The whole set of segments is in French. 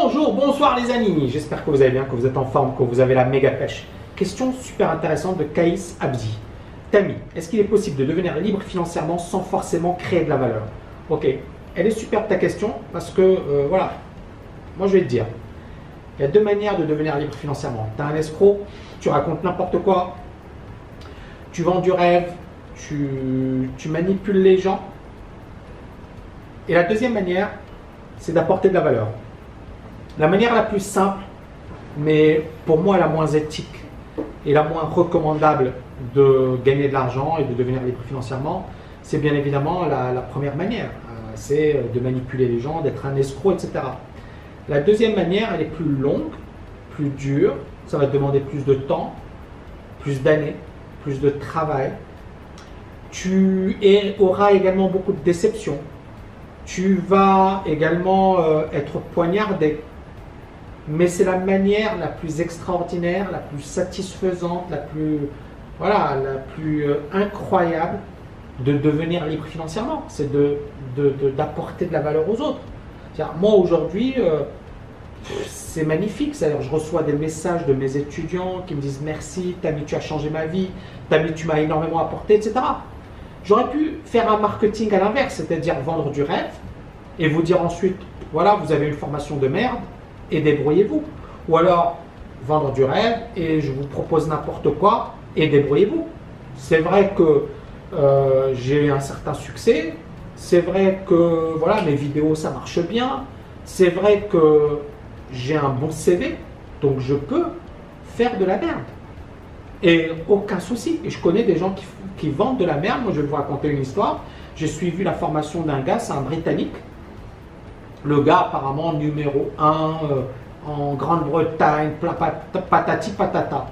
Bonjour, bonsoir les amis, j'espère que vous allez bien, que vous êtes en forme, que vous avez la méga pêche. Question super intéressante de Kaïs Abdi. Tami, est-ce qu'il est possible de devenir libre financièrement sans forcément créer de la valeur? Ok, elle est superbe ta question parce que, voilà, moi je vais te dire, il y a deux manières de devenir libre financièrement. Tu as un escroc, tu racontes n'importe quoi, tu vends du rêve, tu manipules les gens. Et la deuxième manière, c'est d'apporter de la valeur. La manière la plus simple, mais pour moi la moins éthique et la moins recommandable de gagner de l'argent et de devenir libre financièrement, c'est bien évidemment la première manière. C'est de manipuler les gens, d'être un escroc, etc. La deuxième manière, elle est plus longue, plus dure, ça va te demander plus de temps, plus d'années, plus de travail. Tu auras également beaucoup de déceptions. Tu vas également être poignardé. Mais c'est la manière la plus extraordinaire, la plus satisfaisante, la plus incroyable de devenir libre financièrement. C'est d'apporter de la valeur aux autres. Moi aujourd'hui, c'est magnifique. Je reçois des messages de mes étudiants qui me disent merci, Tami, tu as changé ma vie, Tami, tu m'as énormément apporté, etc. J'aurais pu faire un marketing à l'inverse, c'est-à-dire vendre du rêve et vous dire ensuite, voilà, vous avez une formation de merde et débrouillez-vous. Ou alors vendre du rêve et je vous propose n'importe quoi et débrouillez-vous. C'est vrai que j'ai eu un certain succès, c'est vrai que voilà, mes vidéos ça marche bien, c'est vrai que j'ai un bon CV, donc je peux faire de la merde. Et aucun souci. Et je connais des gens qui vendent de la merde. Moi, je vais vous raconter une histoire. J'ai suivi la formation d'un gars, c'est un Britannique. Le gars, apparemment, numéro 1 en Grande-Bretagne, patati patata.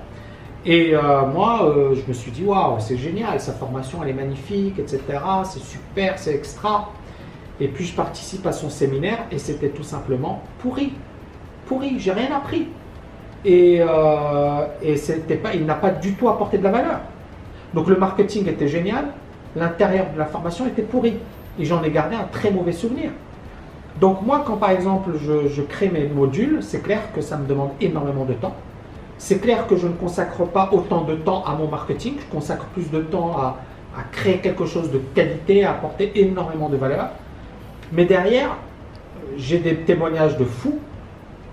Et moi, je me suis dit, waouh, c'est génial, sa formation, elle est magnifique, etc. C'est super, c'est extra. Et puis, je participe à son séminaire et c'était tout simplement pourri. Pourri, j'ai rien appris. Et il n'a pas du tout apporté de la valeur. Donc le marketing était génial, l'intérieur de la formation était pourri. Et j'en ai gardé un très mauvais souvenir. Donc moi, quand par exemple je crée mes modules, c'est clair que ça me demande énormément de temps. C'est clair que je ne consacre pas autant de temps à mon marketing, je consacre plus de temps à créer quelque chose de qualité, à apporter énormément de valeur. Mais derrière, j'ai des témoignages de fous.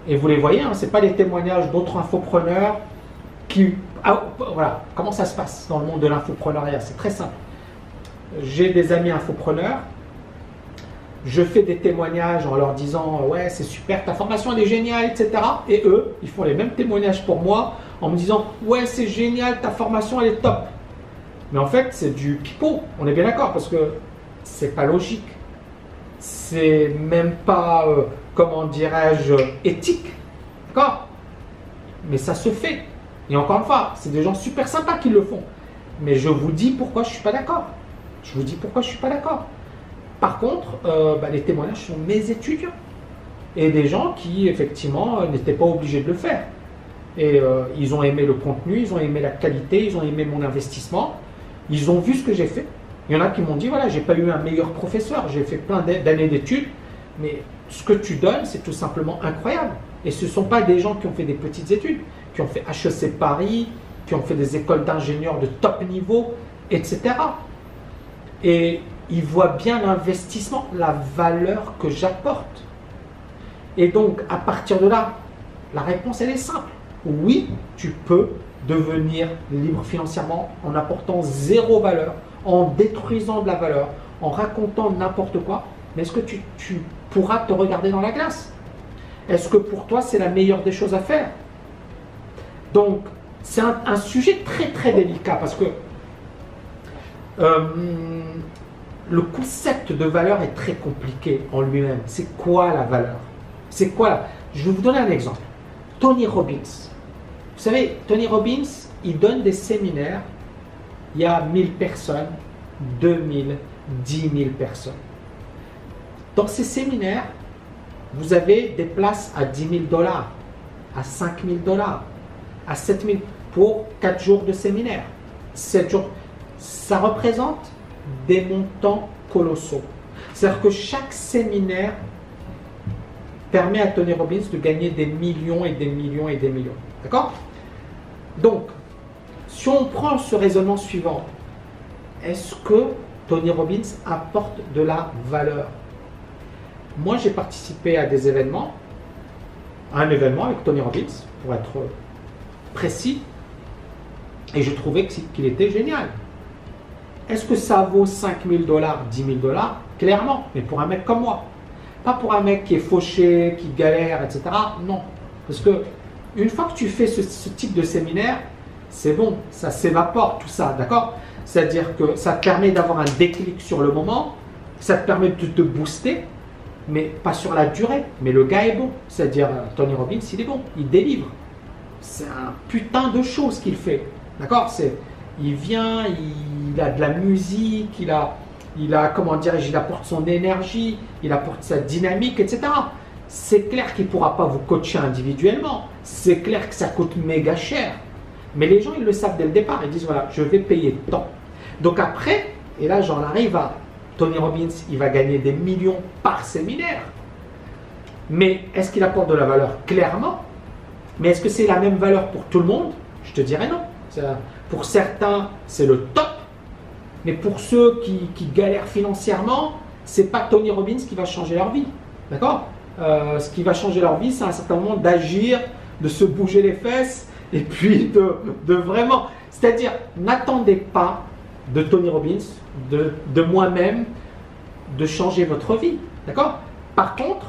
Et vous les voyez, hein, ce n'est pas les témoignages d'autres infopreneurs qui... voilà, comment ça se passe dans le monde de l'infopreneuriat? C'est très simple. J'ai des amis infopreneurs, je fais des témoignages en leur disant « Ouais, c'est super, ta formation elle est géniale, etc. » Et eux, ils font les mêmes témoignages pour moi en me disant « Ouais, c'est génial, ta formation elle est top. » Mais en fait, c'est du pipeau, on est bien d'accord, parce que c'est pas logique. C'est même pas... comment dirais-je, éthique, d'accord? Mais ça se fait. Et encore une fois, c'est des gens super sympas qui le font. Mais je vous dis pourquoi je ne suis pas d'accord. Je vous dis pourquoi je ne suis pas d'accord. Par contre, les témoignages sont mes étudiants. Et des gens qui, effectivement, n'étaient pas obligés de le faire. Et ils ont aimé le contenu, ils ont aimé la qualité, ils ont aimé mon investissement. Ils ont vu ce que j'ai fait. Il y en a qui m'ont dit, voilà, j'ai pas eu un meilleur professeur, j'ai fait plein d'années d'études, mais ce que tu donnes, c'est tout simplement incroyable. Et ce ne sont pas des gens qui ont fait des petites études, qui ont fait HEC Paris, qui ont fait des écoles d'ingénieurs de top niveau, etc. Et ils voient bien l'investissement, la valeur que j'apporte. Et donc, à partir de là, la réponse, elle est simple. Oui, tu peux devenir libre financièrement en apportant zéro valeur, en détruisant de la valeur, en racontant n'importe quoi. Mais est-ce que tu pourras te regarder dans la glace? Est-ce que pour toi, c'est la meilleure des choses à faire? Donc, c'est un sujet très très délicat parce que le concept de valeur est très compliqué en lui-même. C'est quoi la valeur? C'est quoi? Je vais vous donner un exemple. Tony Robbins. Vous savez, Tony Robbins, il donne des séminaires. Il y a 1000 personnes, 2000, 10 000 personnes. Dans ces séminaires, vous avez des places à 10 000 $, à 5 000 $, à 7 000 pour 4 jours de séminaire. 7 jours. Ça représente des montants colossaux. C'est-à-dire que chaque séminaire permet à Tony Robbins de gagner des millions et des millions et des millions. D'accord? Donc, si on prend ce raisonnement suivant, est-ce que Tony Robbins apporte de la valeur? Moi, j'ai participé à des événements, à un événement avec Tony Robbins, pour être précis, et je trouvais qu'il était génial. Est-ce que ça vaut 5 000 $, 10 000 $? Clairement, mais pour un mec comme moi. Pas pour un mec qui est fauché, qui galère, etc. Non. Parce que une fois que tu fais ce type de séminaire, c'est bon, ça s'évapore tout ça, d'accord? C'est-à-dire que ça te permet d'avoir un déclic sur le moment, ça te permet de te booster, mais pas sur la durée. Mais le gars est bon, c'est-à-dire Tony Robbins, il est bon, il délivre. C'est un putain de chose qu'il fait, d'accord? Il vient, il a de la musique, il a comment dirais-je, il apporte son énergie, il apporte sa dynamique, etc. C'est clair qu'il ne pourra pas vous coacher individuellement. C'est clair que ça coûte méga cher. Mais les gens, ils le savent dès le départ. Ils disent, voilà, je vais payer tant. Donc après, et là, j'en arrive à Tony Robbins, il va gagner des millions par séminaire. Mais est-ce qu'il apporte de la valeur? Clairement. Mais est-ce que c'est la même valeur pour tout le monde? Je te dirais non. Pour certains, c'est le top. Mais pour ceux qui galèrent financièrement, ce n'est pas Tony Robbins qui va changer leur vie. D'accord? Ce qui va changer leur vie, c'est à un certain moment d'agir, de se bouger les fesses et puis de vraiment. C'est-à-dire, n'attendez pas de Tony Robbins, de moi-même, de changer votre vie. D'accord? Par contre,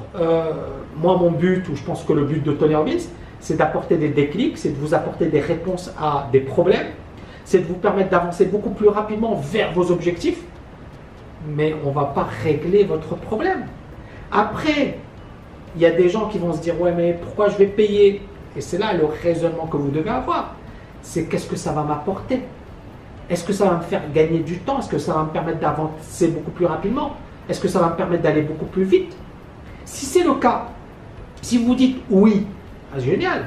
moi, mon but, ou je pense que le but de Tony Robbins, c'est d'apporter des déclics, c'est de vous apporter des réponses à des problèmes, c'est de vous permettre d'avancer beaucoup plus rapidement vers vos objectifs, mais on ne va pas régler votre problème. Après, il y a des gens qui vont se dire, ouais, mais pourquoi je vais payer? Et c'est là le raisonnement que vous devez avoir. C'est qu'est-ce que ça va m'apporter? Est-ce que ça va me faire gagner du temps? Est-ce que ça va me permettre d'avancer beaucoup plus rapidement? Est-ce que ça va me permettre d'aller beaucoup plus vite? Si c'est le cas, si vous dites oui, ah, génial.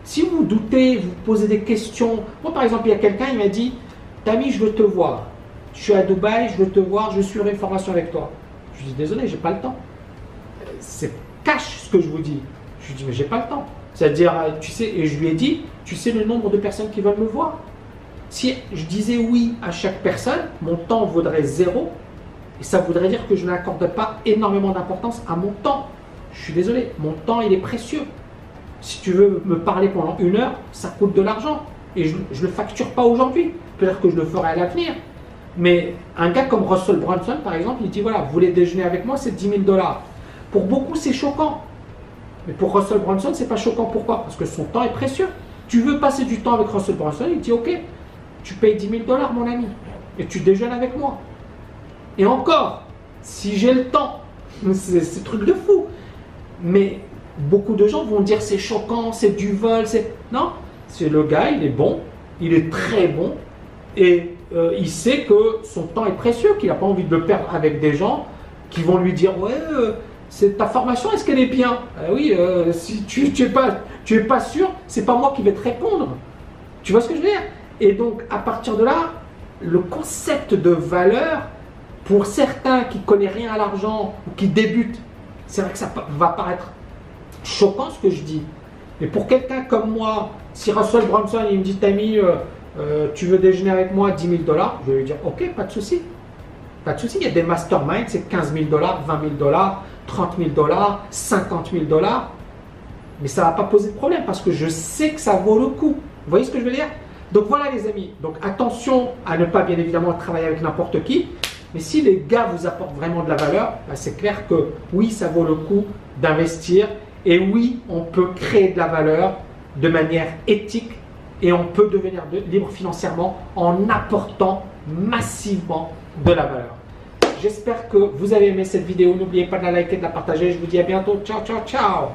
Si vous doutez, vous posez des questions. Moi, par exemple, il y a quelqu'un, il m'a dit, Tami, je veux te voir. Je suis à Dubaï, je veux te voir, je suivrai une formation avec toi. Je lui dis, désolé, j'ai pas le temps. C'est cash ce que je vous dis. Je lui dis, mais j'ai pas le temps. C'est-à-dire, tu sais, et je lui ai dit, tu sais le nombre de personnes qui veulent me voir? Si je disais oui à chaque personne, mon temps vaudrait 0. Et ça voudrait dire que je n'accorde pas énormément d'importance à mon temps. Je suis désolé, mon temps, il est précieux. Si tu veux me parler pendant 1 heure, ça coûte de l'argent. Et je ne le facture pas aujourd'hui. Peut-être que je le ferai à l'avenir. Mais un gars comme Russell Brunson, par exemple, il dit, voilà, vous voulez déjeuner avec moi, c'est 10 000 $. Pour beaucoup, c'est choquant. Mais pour Russell Brunson, ce n'est pas choquant. Pourquoi? Parce que son temps est précieux. Tu veux passer du temps avec Russell Brunson, il dit, ok, tu payes 10 000 $, mon ami, et tu déjeunes avec moi. Et encore, si j'ai le temps, c'est truc de fou. Mais beaucoup de gens vont dire c'est choquant, c'est du vol, c'est... Non, c'est le gars, il est bon, il est très bon, et il sait que son temps est précieux, qu'il n'a pas envie de le perdre avec des gens qui vont lui dire ouais, ta formation, est-ce qu'elle est bien? Oui, si tu es pas sûr, c'est pas moi qui vais te répondre. Tu vois ce que je veux dire? Et donc, à partir de là, le concept de valeur, pour certains qui ne connaissent rien à l'argent ou qui débutent, c'est vrai que ça va paraître choquant ce que je dis. Mais pour quelqu'un comme moi, si Russell Brunson il me dit Tami, tu veux déjeuner avec moi 10 000 $, je vais lui dire ok, pas de souci. Pas de souci, il y a des masterminds, c'est 15 000 $, 20 000 $, 30 000 $, 50 000 $. Mais ça ne va pas poser de problème parce que je sais que ça vaut le coup. Vous voyez ce que je veux dire? Donc voilà les amis, donc attention à ne pas bien évidemment travailler avec n'importe qui. Mais si les gars vous apportent vraiment de la valeur, bah c'est clair que oui, ça vaut le coup d'investir. Et oui, on peut créer de la valeur de manière éthique et on peut devenir libre financièrement en apportant massivement de la valeur. J'espère que vous avez aimé cette vidéo. N'oubliez pas de la liker et de la partager. Je vous dis à bientôt. Ciao, ciao, ciao.